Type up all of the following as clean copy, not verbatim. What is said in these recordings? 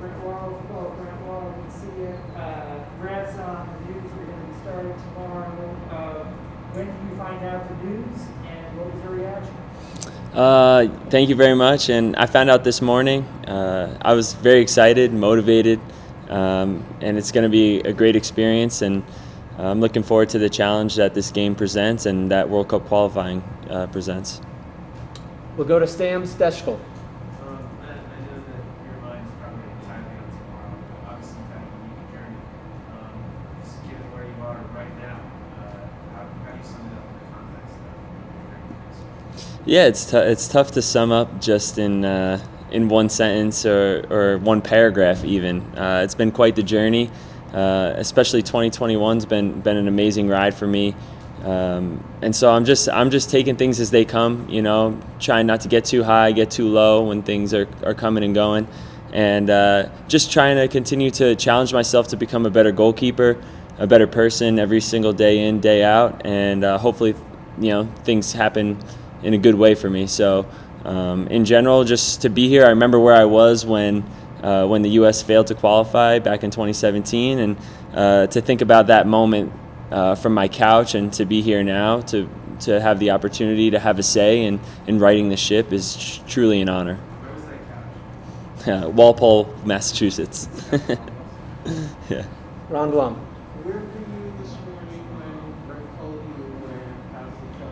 Grant Wall, football, Grant Wall, good to see you. Congrats on the news. We're going to be starting tomorrow. When did you find out the news, and what was your reaction? Thank you very much. And I found out this morning. I was very excited, motivated, and it's going to be a great experience. And I'm looking forward to the challenge that this game presents and that World Cup qualifying presents. We'll go to Stam Steshkel. I know that your mind's probably entirely on tomorrow, but obviously you've had a unique journey. Just given where you are right now, how do you sum it up in the context of your journey? Yeah, it's tough to sum up just in one sentence or one paragraph even. It's been quite the journey. Especially 2021's been an amazing ride for me. And so I'm just taking things as they come, trying not to get too high, get too low when things are coming and going, and just trying to continue to challenge myself to become a better goalkeeper, a better person every single day in, day out, and hopefully, things happen in a good way for me. So in general, just to be here, I remember where I was when the U.S. failed to qualify back in 2017, and to think about that moment from my couch and to be here now to have the opportunity to have a say in righting the ship is truly an honor. Where was that couch? Walpole, Massachusetts. Yeah. Ron Blum. Where were you this morning when Brent told you and how's the show?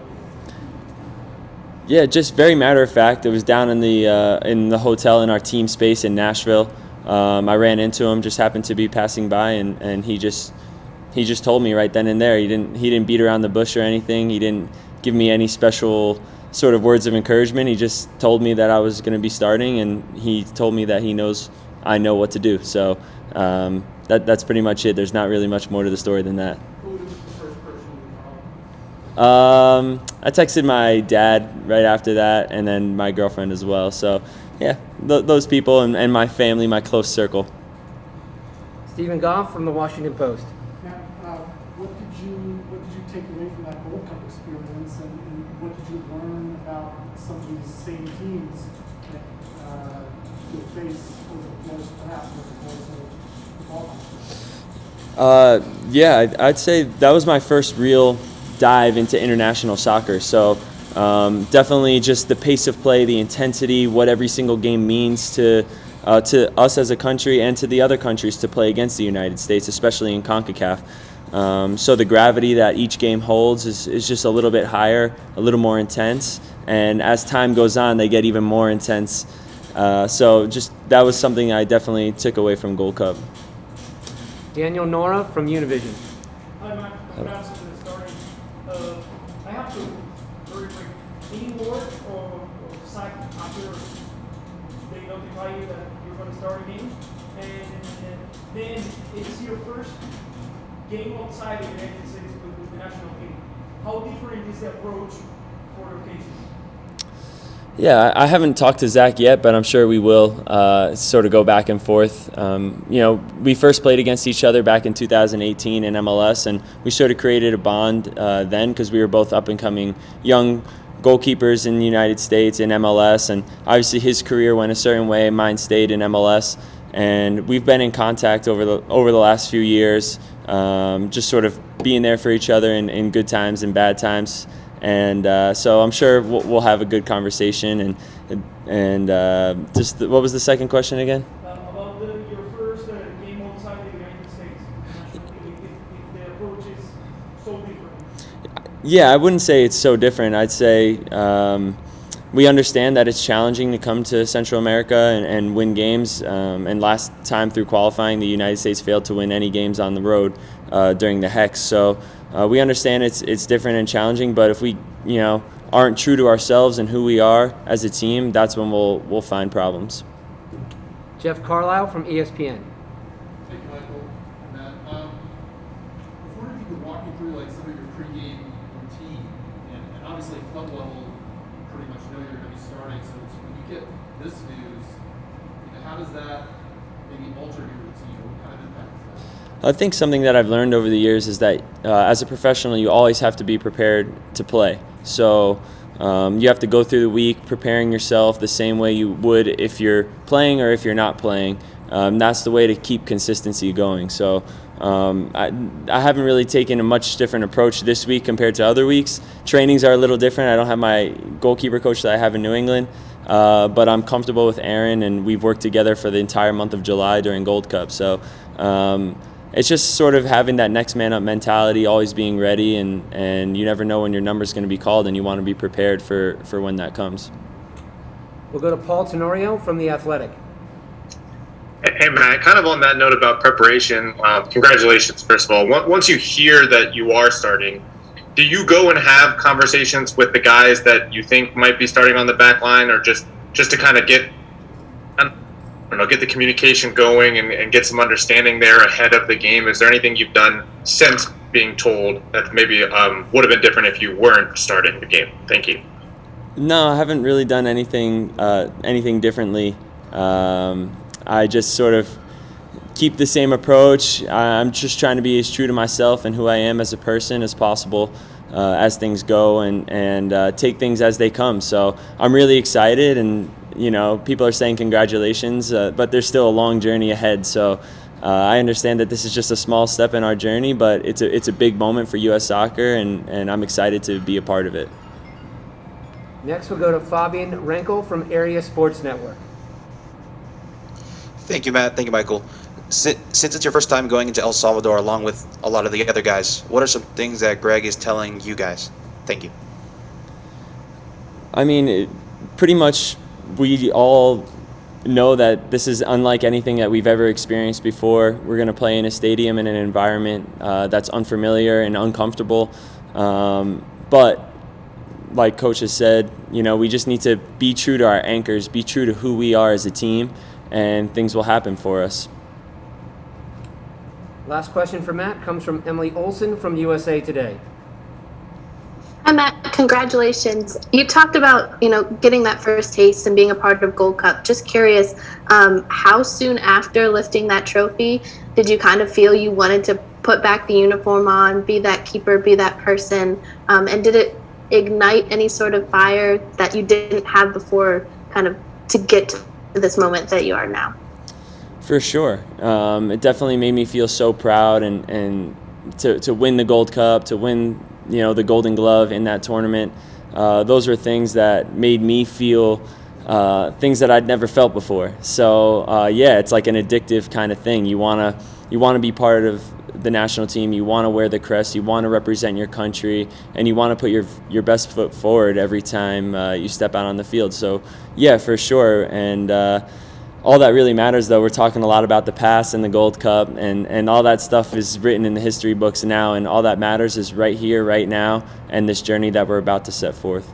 Yeah, just very matter of fact. It was down in the hotel in our team space in Nashville. I ran into him, just happened to be passing by, and he just told me right then and there. He didn't beat around the bush or anything. He didn't give me any special sort of words of encouragement. He just told me that I was going to be starting, and he told me that he knows I know what to do. So that's pretty much it. There's not really much more to the story than that. Who was the first person you called? I texted my dad right after that, and then my girlfriend as well. So yeah, those people and my family, my close circle. Stephen Goff from the Washington Post. Now, what did you take away from that Gold Cup experience, and what did you learn about some of these same teams that you'll face over the course, perhaps over the course of the qualifying? Yeah, I'd say that was my first real dive into international soccer. So definitely just the pace of play, the intensity, what every single game means to us as a country and to the other countries to play against the United States, especially in CONCACAF. So the gravity that each game holds is just a little bit higher, a little more intense, and as time goes on, they get even more intense. So just that was something I definitely took away from Gold Cup. Daniel Nora from Univision. Hi, Mike. Congrats on the starting. I have to very quick. Any word or site after they notify you that you're going to start a game? And then it's your first game outside the United States with the national team. How different is the approach for the occasion? Yeah, I haven't talked to Zach yet, but I'm sure we will sort of go back and forth. We first played against each other back in 2018 in MLS, and we sort of created a bond then because we were both up-and-coming young goalkeepers in the United States in MLS, and obviously his career went a certain way, mine stayed in MLS, and we've been in contact over the last few years, just sort of being there for each other in good times and bad times. And so I'm sure we'll have a good conversation. And just what was the second question again? About your first game outside the United States, if the approach is so different. Yeah, I wouldn't say it's so different. I'd say we understand that it's challenging to come to Central America and win games. And last time through qualifying, the United States failed to win any games on the road during the Hex. So we understand it's different and challenging, but if we aren't true to ourselves and who we are as a team, that's when we'll find problems. Jeff Carlisle from ESPN. Thank you, Michael. Matt, I was wondering if you could walk me through some of your pregame routine, and obviously at club level, you pretty much know you're going to be starting. So when you get this news, how does that maybe alter your routine, or what kind of impact does that? I think something that I've learned over the years is that as a professional, you always have to be prepared to play. So you have to go through the week preparing yourself the same way you would if you're playing or if you're not playing. that's the way to keep consistency going. So I haven't really taken a much different approach this week compared to other weeks. Trainings are a little different. I don't have my goalkeeper coach that I have in New England, but I'm comfortable with Aaron, and we've worked together for the entire month of July during Gold Cup. So it's just sort of having that next man up mentality, always being ready, and you never know when your number's going to be called, and you want to be prepared for when that comes. We'll go to Paul Tenorio from The Athletic. Hey, Matt, kind of on that note about preparation, congratulations, first of all. Once you hear that you are starting, do you go and have conversations with the guys that you think might be starting on the back line, or just to kind of get the communication going and get some understanding there ahead of the game? Is there anything you've done since being told that maybe would have been different if you weren't starting the game? Thank you. No, I haven't really done anything differently. I just sort of keep the same approach. I'm just trying to be as true to myself and who I am as a person as possible as things go, and take things as they come. So I'm really excited, and people are saying congratulations, but there's still a long journey ahead. So I understand that this is just a small step in our journey, but it's a big moment for U.S. soccer, and I'm excited to be a part of it. Next, we'll go to Fabian Renkel from Area Sports Network. Thank you, Matt. Thank you, Michael. Since it's your first time going into El Salvador along with a lot of the other guys, what are some things that Greg is telling you guys? Thank you. I mean, pretty much we all know that this is unlike anything that we've ever experienced before. We're going to play in a stadium in an environment that's unfamiliar and uncomfortable. But like Coach has said, we just need to be true to our anchors, be true to who we are as a team, and things will happen for us. Last question for Matt comes from Emily Olson from USA Today. Hi, Matt. Congratulations. You talked about, getting that first taste and being a part of Gold Cup. Just curious, how soon after lifting that trophy did you kind of feel you wanted to put back the uniform on, be that keeper, be that person? And did it ignite any sort of fire that you didn't have before, kind of to get to this moment that you are now? For sure. It definitely made me feel so proud, and to win the Gold Cup, to win the Golden Glove in that tournament. Those were things that made me feel things that I'd never felt before. So it's like an addictive kind of thing. You wanna be part of the national team. You want to wear the crest. You want to represent your country, and you want to put your best foot forward every time you step out on the field. So yeah, for sure. And all that really matters, though, we're talking a lot about the past and the Gold Cup, and all that stuff is written in the history books now, and all that matters is right here, right now, and this journey that we're about to set forth.